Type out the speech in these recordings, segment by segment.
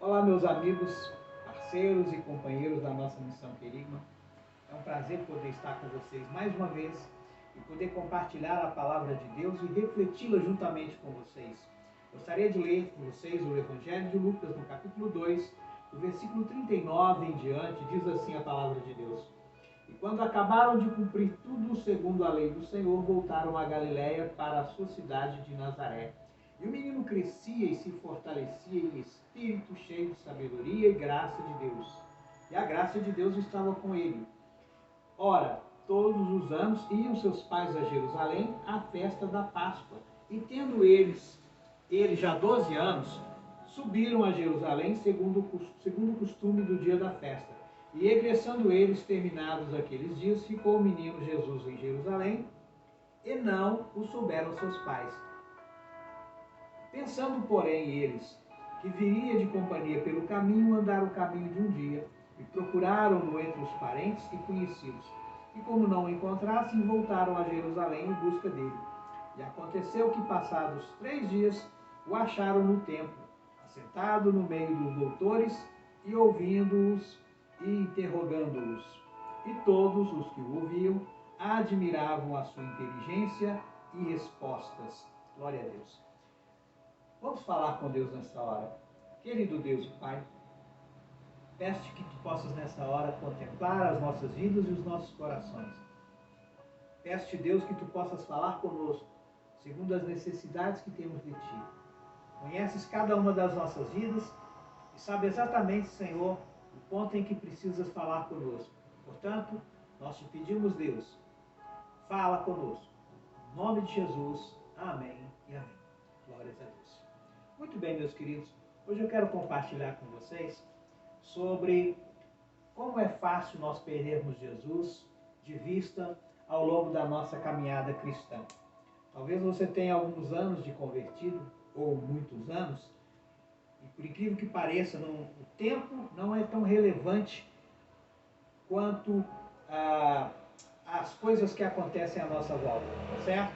Olá, meus amigos, parceiros e companheiros da nossa Missão Querigma. É um prazer poder estar com vocês mais uma vez e poder compartilhar a palavra de Deus e refleti-la juntamente com vocês. Gostaria de ler com vocês o Evangelho de Lucas, no capítulo 2, do versículo 39 em diante, diz assim a palavra de Deus. E quando acabaram de cumprir tudo segundo a lei do Senhor, voltaram a Galiléia para a sua cidade de Nazaré. E o menino crescia e se fortalecia em espírito, cheio de sabedoria e graça de Deus. E a graça de Deus estava com ele. Ora, todos os anos iam seus pais a Jerusalém à festa da Páscoa. E tendo ele já 12 anos, subiram a Jerusalém segundo o costume do dia da festa. E regressando eles, terminados aqueles dias, ficou o menino Jesus em Jerusalém, e não o souberam seus pais. Pensando, porém, eles que viria de companhia pelo caminho, andaram o caminho de um dia, e procuraram-no entre os parentes e conhecidos. E como não o encontrassem, voltaram a Jerusalém em busca dele. E aconteceu que, passados 3 dias, o acharam no templo, assentado no meio dos doutores, e ouvindo-os e interrogando-os. E todos os que o ouviam admiravam a sua inteligência e respostas. Glória a Deus. Vamos falar com Deus nessa hora. Querido Deus e Pai, peço-te que tu possas nessa hora contemplar as nossas vidas e os nossos corações. Peço-te, Deus, que tu possas falar conosco, segundo as necessidades que temos de ti. Conheces cada uma das nossas vidas e sabe exatamente, Senhor, o ponto em que precisas falar conosco. Portanto, nós te pedimos, Deus, fala conosco. Em nome de Jesus, amém e amém. Glórias a Deus. Muito bem, meus queridos, hoje eu quero compartilhar com vocês sobre como é fácil nós perdermos Jesus de vista ao longo da nossa caminhada cristã. Talvez você tenha alguns anos de convertido, ou muitos anos, e por incrível que pareça, o tempo não é tão relevante quanto as coisas que acontecem à nossa volta, certo?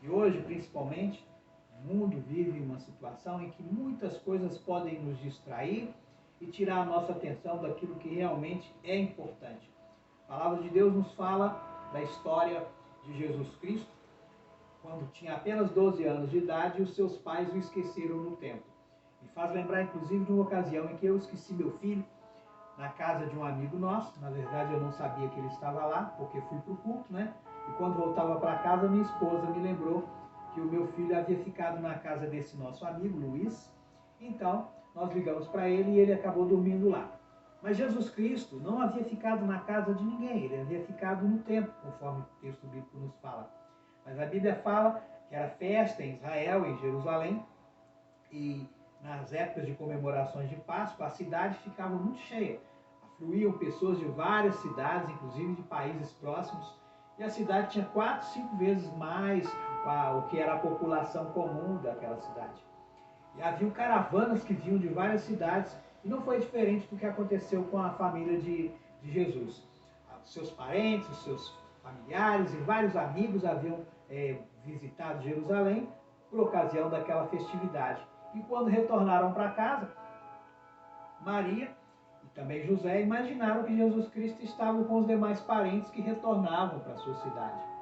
E hoje, principalmente, o mundo vive uma situação em que muitas coisas podem nos distrair e tirar a nossa atenção daquilo que realmente é importante. A palavra de Deus nos fala da história de Jesus Cristo, quando tinha apenas 12 anos de idade e os seus pais o esqueceram no templo. Me faz lembrar, inclusive, de uma ocasião em que eu esqueci meu filho na casa de um amigo nosso. Na verdade, eu não sabia que ele estava lá, porque fui para o culto, né? E quando voltava para casa, minha esposa me lembrou que o meu filho havia ficado na casa desse nosso amigo, Luiz. Então, nós ligamos para ele e ele acabou dormindo lá. Mas Jesus Cristo não havia ficado na casa de ninguém, ele havia ficado no templo, conforme o texto bíblico nos fala. Mas a Bíblia fala que era festa em Israel, em Jerusalém, e nas épocas de comemorações de Páscoa, a cidade ficava muito cheia. Afluíam pessoas de várias cidades, inclusive de países próximos, e a cidade tinha 4, 5 vezes mais o que era a população comum daquela cidade. E havia caravanas que vinham de várias cidades, e não foi diferente do que aconteceu com a família de Jesus. Os seus parentes, os seus familiares e vários amigos haviam visitado Jerusalém por ocasião daquela festividade. E quando retornaram para casa, Maria e também José imaginaram que Jesus Cristo estava com os demais parentes que retornavam para a sua cidade.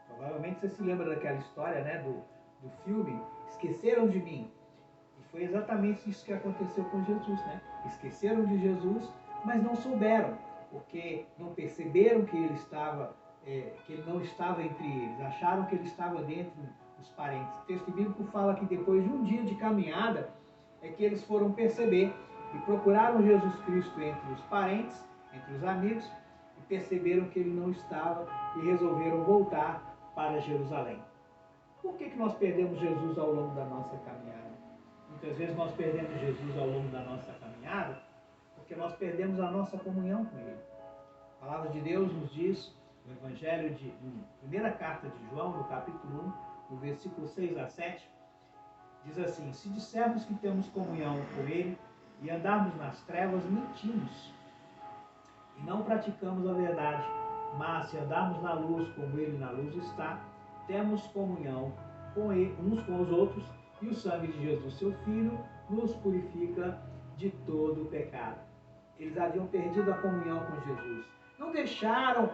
Provavelmente você se lembra daquela história, né, do filme Esqueceram de Mim. E foi exatamente isso que aconteceu com Jesus, né? Esqueceram de Jesus, mas não souberam, porque não perceberam que ele não estava entre eles, acharam que ele estava dentro dos parentes. O texto bíblico fala que depois de um dia de caminhada é que eles foram perceber e procuraram Jesus Cristo entre os parentes, entre os amigos, e perceberam que ele não estava e resolveram voltar para Jerusalém. Por que nós perdemos Jesus ao longo da nossa caminhada? Muitas vezes nós perdemos Jesus ao longo da nossa caminhada porque nós perdemos a nossa comunhão com Ele. A palavra de Deus nos diz, no Evangelho na primeira carta de João, no capítulo 1, no versículo 6 a 7, diz assim: se dissermos que temos comunhão com Ele e andarmos nas trevas, mentimos e não praticamos a verdade. Mas se andarmos na luz como Ele na luz está, temos comunhão com Ele, uns com os outros, e o sangue de Jesus, seu Filho, nos purifica de todo o pecado. Eles haviam perdido a comunhão com Jesus. Não deixaram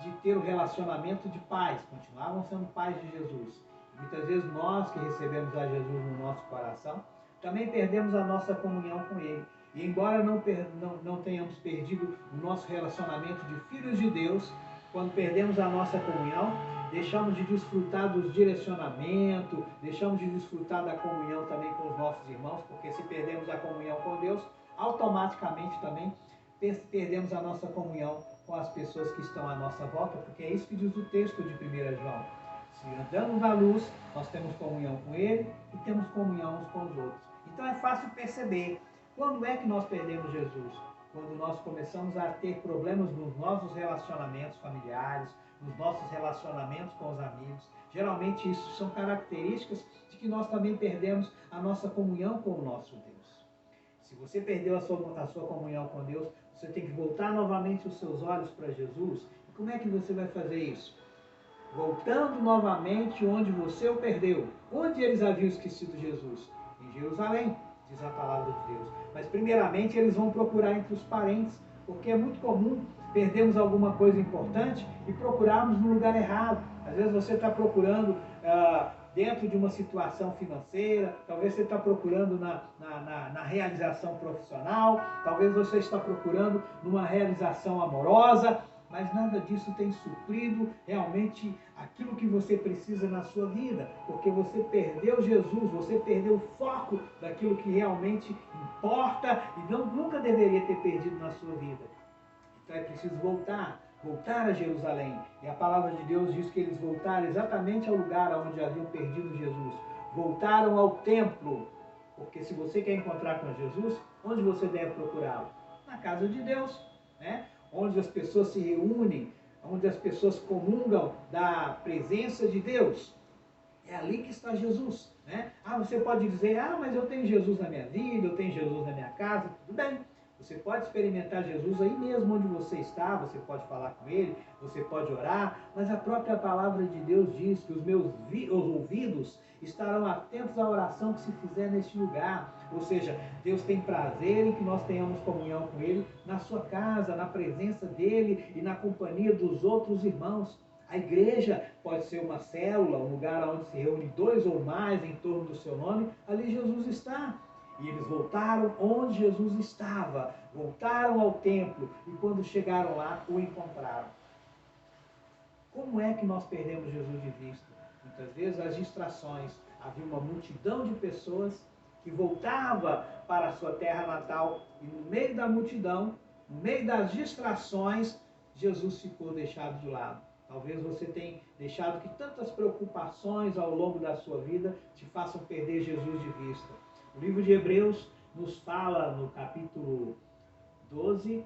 de ter o relacionamento de pais, continuavam sendo pais de Jesus. Muitas vezes nós que recebemos a Jesus no nosso coração, também perdemos a nossa comunhão com Ele. E embora não tenhamos perdido o nosso relacionamento de filhos de Deus, quando perdemos a nossa comunhão, deixamos de desfrutar dos direcionamentos, deixamos de desfrutar da comunhão também com os nossos irmãos, porque se perdemos a comunhão com Deus, automaticamente também perdemos a nossa comunhão com as pessoas que estão à nossa volta, porque é isso que diz o texto de 1 João. Se andamos na luz, nós temos comunhão com Ele e temos comunhão uns com os outros. Então é fácil perceber quando é que nós perdemos Jesus. Quando nós começamos a ter problemas nos nossos relacionamentos familiares, nos nossos relacionamentos com os amigos. Geralmente isso são características de que nós também perdemos a nossa comunhão com o nosso Deus. Se você perdeu a sua comunhão com Deus, você tem que voltar novamente os seus olhos para Jesus. E como é que você vai fazer isso? Voltando novamente onde você o perdeu. Onde eles haviam esquecido Jesus? Em Jerusalém, diz a palavra de Deus. Mas primeiramente eles vão procurar entre os parentes, porque é muito comum perdermos alguma coisa importante e procurarmos no lugar errado. Às vezes você está procurando dentro de uma situação financeira, talvez você está procurando na realização profissional, talvez você está procurando numa realização amorosa, mas nada disso tem suprido realmente aquilo que você precisa na sua vida, porque você perdeu Jesus, você perdeu o foco daquilo que realmente importa e nunca deveria ter perdido na sua vida. Então é preciso voltar a Jerusalém. E a palavra de Deus diz que eles voltaram exatamente ao lugar onde haviam perdido Jesus. Voltaram ao templo. Porque se você quer encontrar com Jesus, onde você deve procurá-lo? Na casa de Deus, né? Onde as pessoas se reúnem, onde as pessoas comungam da presença de Deus. É ali que está Jesus, né? Você pode dizer, mas eu tenho Jesus na minha vida, eu tenho Jesus na minha casa, tudo bem. Você pode experimentar Jesus aí mesmo onde você está, você pode falar com Ele, você pode orar, mas a própria palavra de Deus diz que os ouvidos estarão atentos à oração que se fizer neste lugar. Ou seja, Deus tem prazer em que nós tenhamos comunhão com Ele na sua casa, na presença dEle e na companhia dos outros irmãos. A igreja pode ser uma célula, um lugar onde se reúne 2 ou mais em torno do seu nome, ali Jesus está. E eles voltaram onde Jesus estava, voltaram ao templo e quando chegaram lá, o encontraram. Como é que nós perdemos Jesus de vista? Muitas vezes as distrações. Havia uma multidão de pessoas que voltava para a sua terra natal e no meio da multidão, no meio das distrações, Jesus ficou deixado de lado. Talvez você tenha deixado que tantas preocupações ao longo da sua vida te façam perder Jesus de vista. O livro de Hebreus nos fala no capítulo 12,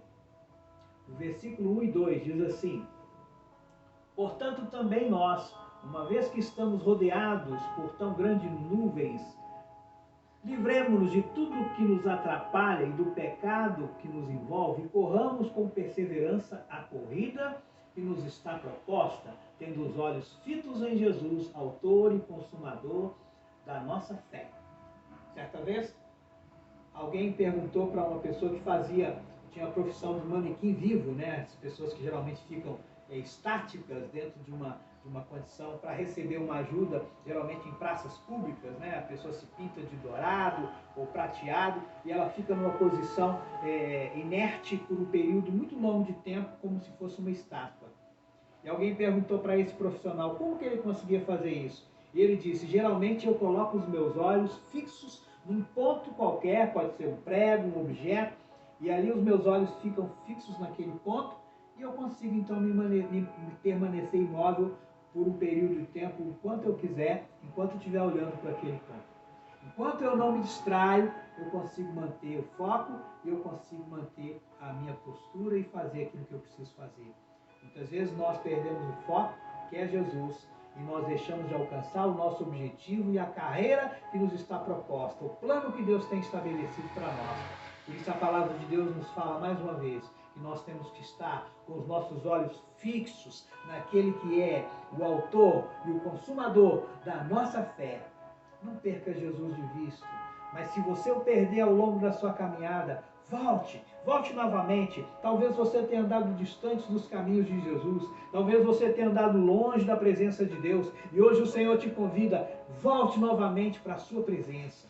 no versículo 1 e 2, diz assim: portanto também nós, uma vez que estamos rodeados por tão grandes nuvens, livremo-nos de tudo que nos atrapalha e do pecado que nos envolve e corramos com perseverança a corrida que nos está proposta, tendo os olhos fitos em Jesus, autor e consumador da nossa fé. Certa vez, alguém perguntou para uma pessoa que tinha a profissão de manequim vivo, né? As pessoas que geralmente ficam estáticas dentro de uma condição para receber uma ajuda, geralmente em praças públicas, né? A pessoa se pinta de dourado ou prateado e ela fica numa posição inerte por um período muito longo de tempo, como se fosse uma estátua. E alguém perguntou para esse profissional como que ele conseguia fazer isso. E ele disse, geralmente eu coloco os meus olhos fixos num ponto qualquer, pode ser um prego, um objeto, e ali os meus olhos ficam fixos naquele ponto, e eu consigo então me permanecer imóvel por um período de tempo, enquanto eu quiser, enquanto eu estiver olhando para aquele ponto. Enquanto eu não me distraio, eu consigo manter o foco, e eu consigo manter a minha postura e fazer aquilo que eu preciso fazer. Muitas vezes nós perdemos o foco, que é Jesus, e nós deixamos de alcançar o nosso objetivo e a carreira que nos está proposta, o plano que Deus tem estabelecido para nós. Por isso a palavra de Deus nos fala mais uma vez que nós temos que estar com os nossos olhos fixos naquele que é o autor e o consumador da nossa fé. Não perca Jesus de vista. Mas se você o perder ao longo da sua caminhada, volte novamente. Talvez você tenha andado distante dos caminhos de Jesus. Talvez você tenha andado longe da presença de Deus. E hoje o Senhor te convida, volte novamente para a sua presença.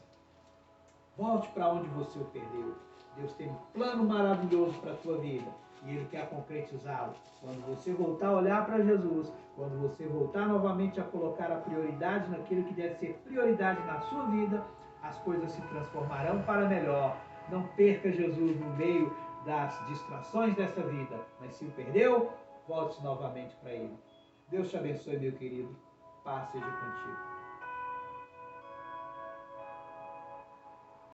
Volte para onde você o perdeu. Deus tem um plano maravilhoso para a tua vida. E Ele quer concretizá-lo. Quando você voltar a olhar para Jesus, quando você voltar novamente a colocar a prioridade naquilo que deve ser prioridade na sua vida, as coisas se transformarão para melhor. Não perca Jesus no meio das distrações dessa vida. Mas se o perdeu, volte novamente para Ele. Deus te abençoe, meu querido. Paz seja contigo.